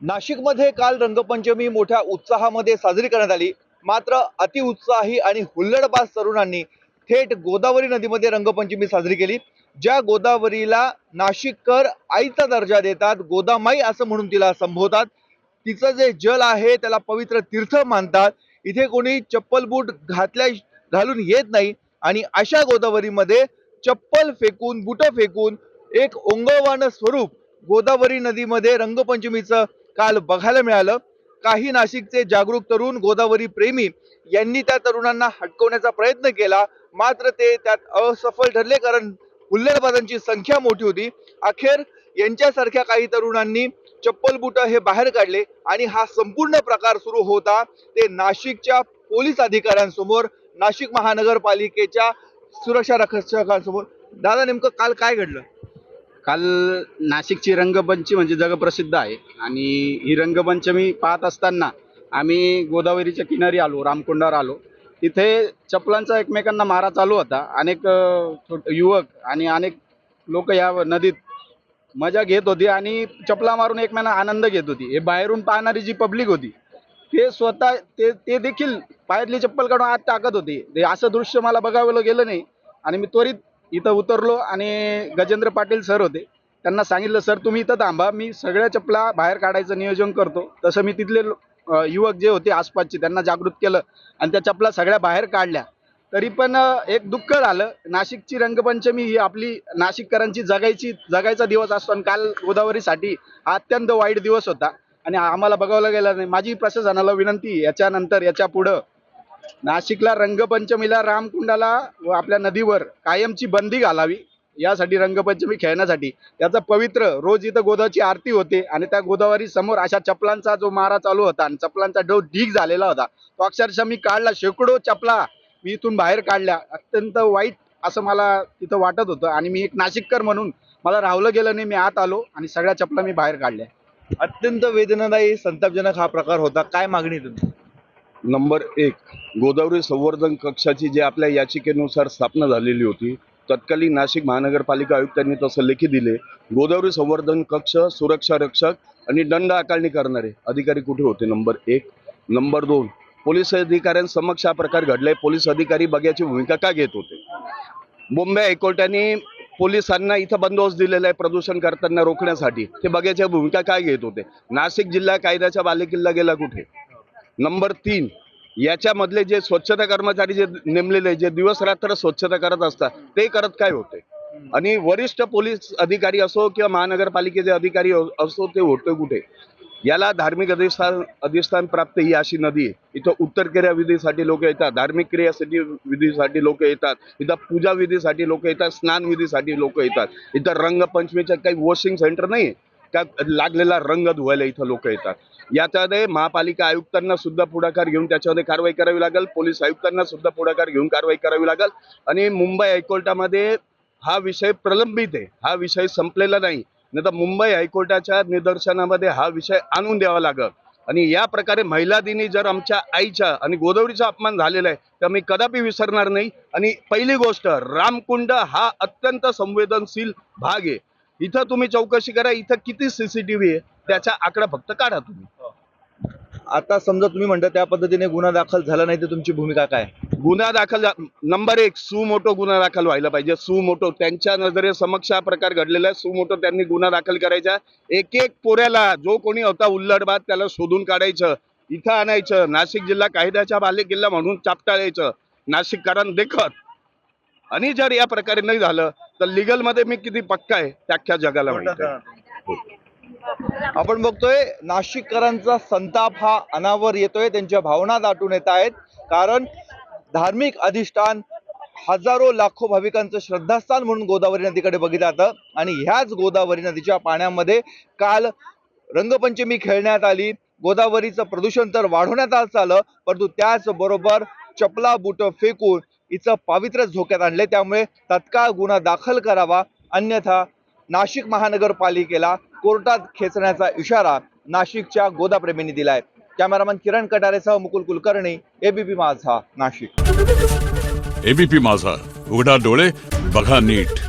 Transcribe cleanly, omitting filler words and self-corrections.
नाशिकमध्ये काल रंगपंचमी मोठ्या उत्साहामध्ये साजरी करण्यात आली। मात्र अतिउत्साही आणि हुल्लडबाज तरुणांनी थेट गोदावरी नदीमध्ये रंगपंचमी साजरी केली। ज्या गोदावरीला नाशिककर आईचा दर्जा देतात, गोदामाई असं म्हणून तिला संबोधतात, तिचं जे जल आहे त्याला पवित्र तीर्थ मानतात। इथे कोणी चप्पल बूट घालून येत नाही आणि अशा गोदावरीमध्ये चप्पल फेकून, बूट फेकून एक ओंगळवाणं स्वरूप गोदावरी नदीमध्ये रंगपंचमीचं काल बघायला मिळालं। काही नाशिकचे जागरूक तरुण गोदावरी प्रेमी यांनी त्या तरुणांना हटकवण्याचा प्रयत्न केला, मात्र ते त्यात असफल ठरले, कारण हुल्लडबाजांची संख्या मोठी होती। अखेर यांच्यासारख्या काही तरुणांनी चप्पल बूट हे बाहेर काढले आणि हा संपूर्ण प्रकार सुरू होता ते नाशिकच्या पोलीस अधिकाऱ्यांसमोर, नाशिक महानगरपालिकेच्या सुरक्षा रक्षकांसमोर। दादा, नेमकं काल काय घडलं? काल नाशिकची रंगपंचमी म्हणजे जगप्रसिद्ध आहे आणि ही रंगपंचमी पाहत असताना आम्ही गोदावरीच्या किनारी आलो, रामकुंडावर आलो। तिथे चपलांचा एकमेकांना मारा चालू होता। अनेक युवक आणि अनेक लोक या नदीत मजा घेत होती आणि चपला मारून एकमेकांना आनंद घेत होती। हे बाहेरून पाहणारी जी पब्लिक होती ते स्वतः ते देखील पायातली चप्पल काढून आत टाकत होते। ते असं दृश्य मला बघावं गेलं नाही आणि मी त्वरित इथं उतरलो आणि गजेंद्र पाटील सर होते, त्यांना सांगितलं, सर तुम्ही इथं थांबा, मी सगळ्या चपला बाहेर काढायचं नियोजन करतो। तसं मी तिथले युवक जे होते आसपासचे त्यांना जागृत केलं आणि त्या चपला सगळ्या बाहेर काढल्या। तरी पण एक दुःख झालं, नाशिकची रंगपंचमी ही आपली नाशिककरांची जगायचा दिवस असतो आणि काल गोदावरीसाठी हा अत्यंत वाईट दिवस होता आणि आम्हाला बघावलं गेलं नाही। माझी प्रशासनाला विनंती, याच्यानंतर याच्या पुढं नाशिकला रंगपंचमीला रामकुंडाला व आपल्या नदीवर कायमची बंदी घालावी, यासाठी रंगपंचमी खेळण्यासाठी। त्याचा पवित्र रोज इथं गोदावरीची आरती होते आणि त्या गोदावरी समोर अशा चपलांचा जो मारा चालू होता आणि चपलांचा ढीग झालेला होता, तो अक्षरशः मी काढला, शेकडो चपला मी इथून बाहेर काढल्या। अत्यंत वाईट असं मला तिथं वाटत होतं आणि मी एक नाशिककर म्हणून मला राहवलं गेलं नाही, मी आत आलो आणि सगळ्या चपला मी बाहेर काढल्या। अत्यंत वेदनादायी, संतापजनक हा प्रकार होता। काय मागणी तुमची? नंबर 1, गोदावरी संवर्धन कक्षाची जी आपल्या याचिकेनुसार स्थापना झालेली होती, तत्कालीन नाशिक महानगरपालिका आयुक्तांनी तसं लेखी दिले। गोदावरी संवर्धन कक्ष, सुरक्षा रक्षक आणि दंड आकारणी करणारे अधिकारी कुठे होते? नंबर 1। नंबर 2, पोलीस अधिकाऱ्यांसमक्ष हा प्रकार घडलाय, पोलीस अधिकारी बघ्याची भूमिका का घेत होते? मुंबई हायकोर्टाने पोलिसांना इथं बंदोबस्त दिलेला आहे प्रदूषण करताना रोखण्यासाठी, ते बघ्याच्या भूमिका काय घेत होते? नाशिक जिल्हा कायद्याच्या बालेकिल्ला गेला कुठे? नंबर 3, याच्यामधले जे स्वच्छता कर्मचारी जे नेमलेले, जे दिवस रात्र स्वच्छता करत असतात, ते करत काय होते? आणि वरिष्ठ पोलीस अधिकारी असो किंवा महानगरपालिकेचे अधिकारी असो, ते होते कुठे? याला धार्मिक अधिष्ठान प्राप्त ही अशी नदी आहे, इथं उत्तर क्रिया विधीसाठी लोक येतात, धार्मिक क्रियासाठी विधीसाठी लोक येतात, इथं पूजा विधीसाठी लोक येतात, स्नान विधीसाठी लोक येतात। इथं रंगपंचमीचं काही वॉशिंग सेंटर नाही का, लागलेला रंग धुवायला इथं लोक येतात। याच्यामध्ये महापालिका आयुक्तांना सुद्धा पुढाकार घेऊन त्याच्यामध्ये कारवाई करावी लागेल, पोलीस आयुक्तांना सुद्धा पुढाकार घेऊन कारवाई करावी लागेल आणि मुंबई हायकोर्टामध्ये हा विषय प्रलंबित आहे, हा विषय संपलेला नाही, तर मुंबई हायकोर्टाच्या निदर्शनामध्ये हा विषय आणून द्यावा लागेल। आणि या प्रकारे महिला दिनी जर आमच्या आईच्या आणि गोदावरीचा अपमान झालेला आहे तर मी कदापि विसरणार नाही। आणि पहिली गोष्ट, रामकुंड हा अत्यंत संवेदनशील भाग आहे, इथं तुम्ही चौकशी करा, इथं किती सीसीटीव्ही आहे त्याचा आकडा फक्त काढा तुम्ही। आता समजा तुम्ही म्हणता त्या पद्धतीने गुन्हा दाखल झाला नाही तर तुमची भूमिका काय? गुन्हा दाखल, नंबर 1, सुमोटो गुन्हा दाखल व्हायला पाहिजे। सुमोटो, त्यांच्या नजरेसमक्ष हा प्रकार घडलेला आहे, सुमोटो त्यांनी गुन्हा दाखल करायचा। एक एक पोऱ्याला, जो कोणी होता उल्लडबाज, त्याला शोधून काढायचं, इथं आणायचं, नाशिक जिल्हा कायद्याच्या बालेकिल्ला म्हणून चापटाळायचं नाशिककरांना देखत। आणि जर या प्रकारे नाही झालं तर लीगल मध्ये मी किती पक्का आहे त्या अख्ख्या जगाला माहिती आहे। आपण बघतोय नाशिककरांचा संताप हा अनावर येतोय, त्यांच्या भावना दाटून येत आहेत, कारण धार्मिक अधिष्ठान, हजारो लाखो भाविकांचं श्रद्धास्थान म्हणून गोदावरी नदीकडे बघितलं जातं आणि ह्याच गोदावरी नदीच्या पाण्यामध्ये काल रंगपंचमी खेळण्यात आली। गोदावरीचं प्रदूषण तर वाढवण्यात आलं, परंतु त्याचबरोबर चपला बूट फेकून हिचं पावित्र्य धोक्यात आणले। त्यामुळे तत्काळ गुन्हा दाखल करावा, अन्यथा नाशिक महानगरपालिकेला कोर्टात खेचण्याचा इशारा नाशिकच्या गोदाप्रेमींनी दिलाय। कॅमेरामन किरण कटारेसह मुकुल कुलकर्णी, एबीपी माझा, नाशिक। एबीपी माझा, उघडा डोळे बघा नीट।